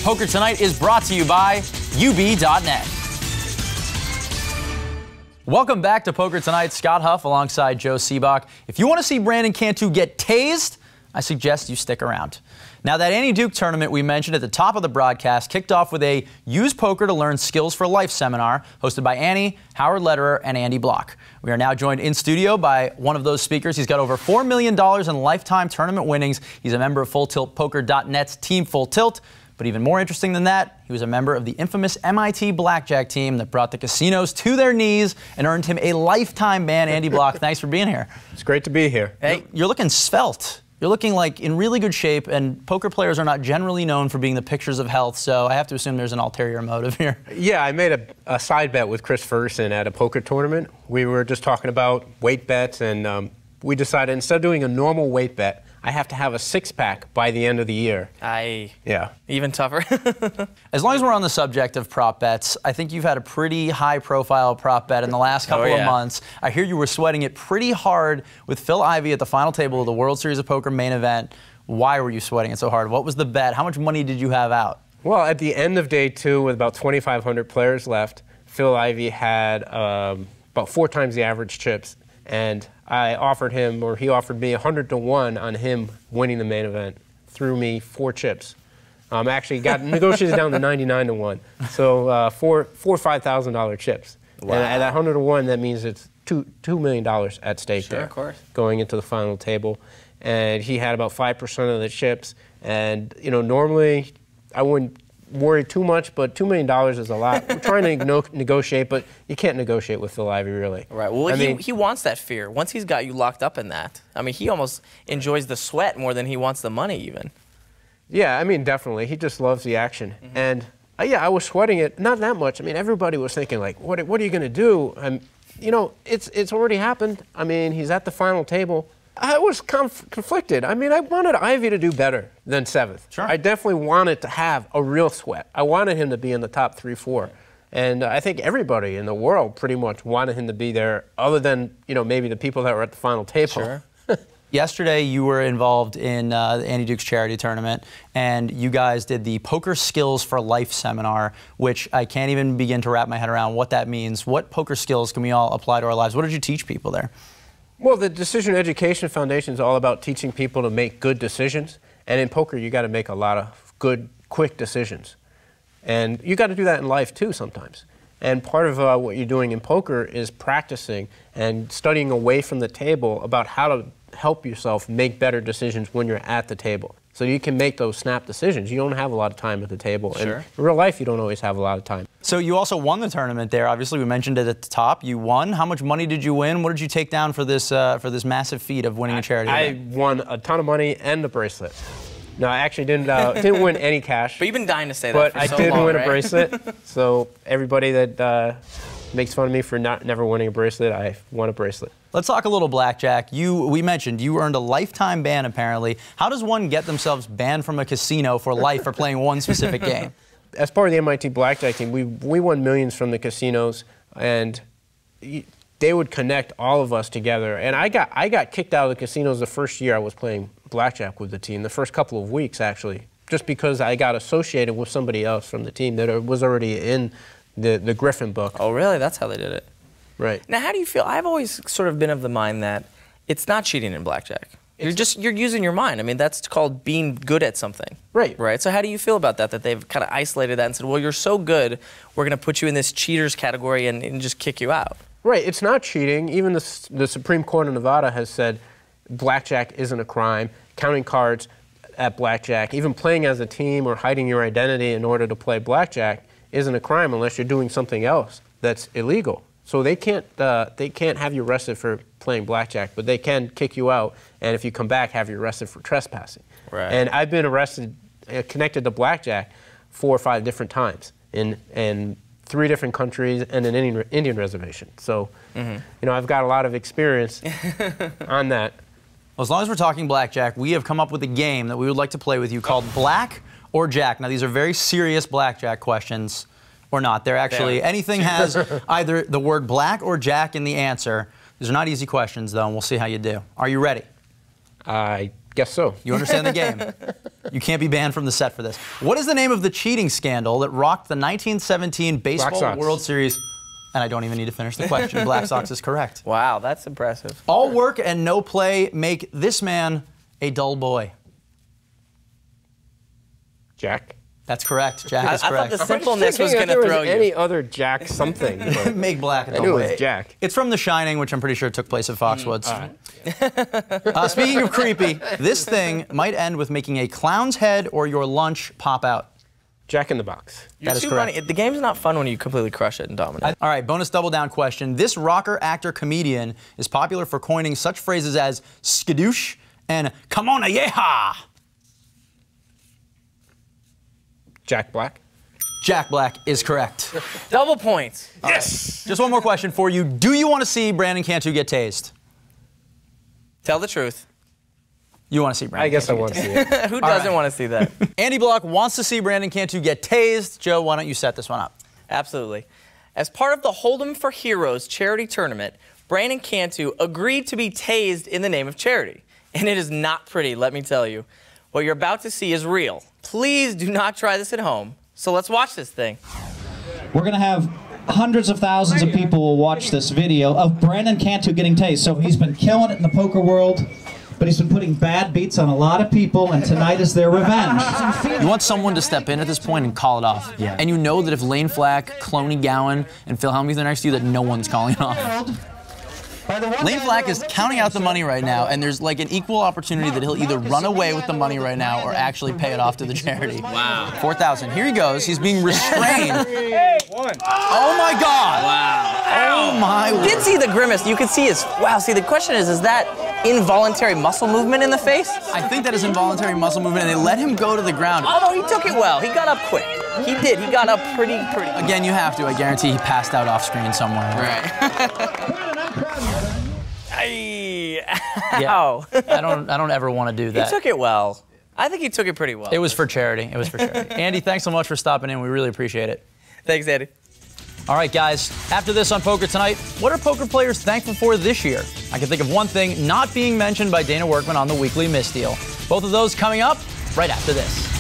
Poker Tonight is brought to you by UB.net. Welcome back to Poker Tonight. Scott Huff alongside Joe Sebok. If you want to see Brandon Cantu get tased, I suggest you stick around. Now, that Annie Duke tournament we mentioned at the top of the broadcast kicked off with a Use Poker to Learn Skills for Life seminar hosted by Annie, Howard Lederer, and Andy Block. We are now joined in studio by one of those speakers. He's got over $4 million in lifetime tournament winnings. He's a member of Full Tilt Poker.net's Team Full Tilt. But even more interesting than that, he was a member of the infamous MIT Blackjack team that brought the casinos to their knees and earned him a lifetime ban. Andy Block, thanks for being here. It's great to be here. Hey, you're looking svelte. You're looking like in really good shape, and poker players are not generally known for being the pictures of health, so I have to assume there's an ulterior motive here. Yeah, I made a side bet with Chris Ferguson at a poker tournament. We were just talking about weight bets, and we decided instead of doing a normal weight bet, I have to have a six-pack by the end of the year. Yeah. Even tougher. As long as we're on the subject of prop bets, I think you've had a pretty high-profile prop bet in the last couple of months. I hear you were sweating it pretty hard with Phil Ivey at the final table of the World Series of Poker main event. Why were you sweating it so hard? What was the bet? How much money did you have out? Well, at the end of day two, with about 2,500 players left, Phil Ivey had about 4 times the average chips. And I offered him, or he offered me 100 to 1 on him winning the main event. Threw me 4 chips. Actually got negotiated down to 99 to 1. So four $5,000 chips. Wow. And at that 100 to 1, that means it's $2 million at stake there. Of course. Going into the final table. And he had about 5% of the chips. And, you know, normally I wouldn't worry too much, but $2 million is a lot. We're trying to negotiate, but you can't negotiate with Phil Ivey, really. Right. Well, he wants that fear. Once he's got you locked up in that, I mean, he almost enjoys the sweat more than he wants the money, even. Yeah, I mean, definitely. He just loves the action. And, yeah, I was sweating it. Not that much. I mean, everybody was thinking, like, what are you going to do? You know, it's already happened. I mean, he's at the final table. I was conflicted. I mean, I wanted Ivey to do better than 7th. Sure. I definitely wanted to have a real sweat. I wanted him to be in the top 3, 4. And I think everybody in the world pretty much wanted him to be there, other than, you know, maybe the people that were at the final table. Sure. Yesterday, you were involved in the Annie Duke's charity tournament, and you guys did the Poker Skills for Life seminar, which I can't even begin to wrap my head around what that means. What poker skills can we all apply to our lives? What did you teach people there? Well, the Decision Education Foundation is all about teaching people to make good decisions. And in poker, you got to make a lot of good, quick decisions. And you got to do that in life, too, sometimes. And part of what you're doing in poker is practicing and studying away from the table about how to help yourself make better decisions when you're at the table. So you can make those snap decisions. You don't have a lot of time at the table. Sure. And in real life, you don't always have a lot of time. So you also won the tournament there. Obviously, we mentioned it at the top. You won. How much money did you win? What did you take down for this massive feat of winning a charity event? I won a ton of money and a bracelet. No, I actually didn't win any cash. But you've been dying to say that for so I did long, win right? a bracelet. So everybody that makes fun of me for never winning a bracelet, I won a bracelet. Let's talk a little blackjack. We mentioned you earned a lifetime ban, apparently. How does one get themselves banned from a casino for life for playing one specific game? As part of the MIT Blackjack team, we won millions from the casinos, and they would connect all of us together. And I got kicked out of the casinos the first year I was playing blackjack with the team, the first couple of weeks, actually, just because I got associated with somebody else from the team that was already in the Griffin book. Oh, really? That's how they did it. Right. Now, how do you feel? I've always sort of been of the mind that it's not cheating in blackjack. You're using your mind. I mean, that's called being good at something. Right. Right. So how do you feel about that they've kind of isolated that and said, well, you're so good, we're going to put you in this cheaters category and just kick you out? Right. It's not cheating. Even the Supreme Court of Nevada has said blackjack isn't a crime. Counting cards at blackjack, even playing as a team or hiding your identity in order to play blackjack isn't a crime unless you're doing something else that's illegal. So they can't have you arrested for playing blackjack, but they can kick you out, and if you come back, have you arrested for trespassing. Right. And I've been arrested, connected to blackjack 4 or 5 different times in 3 different countries and an Indian reservation. So, you know, I've got a lot of experience on that. Well, as long as we're talking blackjack, we have come up with a game that we would like to play with you called Black or Jack. Now, these are very serious blackjack questions. Or not. They're actually, anything has either the word black or jack in the answer. These are not easy questions, though, and we'll see how you do. Are you ready? I guess so. You understand the game? You can't be banned from the set for this. What is the name of the cheating scandal that rocked the 1917 Baseball World Series? And I don't even need to finish the question. Black Sox is correct. Wow, that's impressive. All work and no play make this man a dull boy. Jack. That's correct. Jack is correct. I thought the simpleness was going to throw you. Any other Jack something. Make Black a dull I knew boy. it was Jack. It's from The Shining, which I'm pretty sure took place at Foxwoods. Speaking of creepy, this thing might end with making a clown's head or your lunch pop out. Jack in the Box. That is correct. The game's not fun when you completely crush it and dominate. All right, bonus double down question. This rocker, actor, comedian is popular for coining such phrases as skadoosh and come on a yeehaw. Jack Black. Jack Black is correct. Double points. Yes! Just one more question for you. Do you want to see Brandon Cantu get tased? Tell the truth. You want to see Brandon I guess Cantu I want to see it. Who doesn't want to see that? Andy Block wants to see Brandon Cantu get tased. Joe, why don't you set this one up? Absolutely. As part of the Hold'em for Heroes charity tournament, Brandon Cantu agreed to be tased in the name of charity. And it is not pretty, let me tell you. What you're about to see is real. Please do not try this at home. So let's watch this thing. We're going to have hundreds of thousands of people will watch this video of Brandon Cantu getting tased. So he's been killing it in the poker world, but he's been putting bad beats on a lot of people, and tonight is their revenge. You want someone to step in at this point and call it off. Yeah. And you know that if Lane Flack, Cloney Gowan, and Phil Hellmuth are next to you, that no one's calling it off. Lane Flack is counting out the money right now, and there's like an equal opportunity that he'll either run away with the money right now or actually pay it off to the charity. Wow. 4,000. Here he goes. He's being restrained. Oh my God. Wow. Oh my You did see the grimace. You could see his. Wow. See, the question is that involuntary muscle movement in the face? I think that is involuntary muscle movement, and they let him go to the ground. Although he took it well. He got up quick. He did. He got up pretty. Again, you have to. I guarantee he passed out off screen somewhere. Right. Yeah. I don't ever want to do that. He took it well. I think he took it pretty well. It was for charity. It was for charity. Andy, thanks so much for stopping in. We really appreciate it. Thanks, Andy. All right, guys. After this on Poker Tonight, what are poker players thankful for this year? I can think of one thing not being mentioned by Dana Workman on the weekly misdeal. Both of those coming up right after this.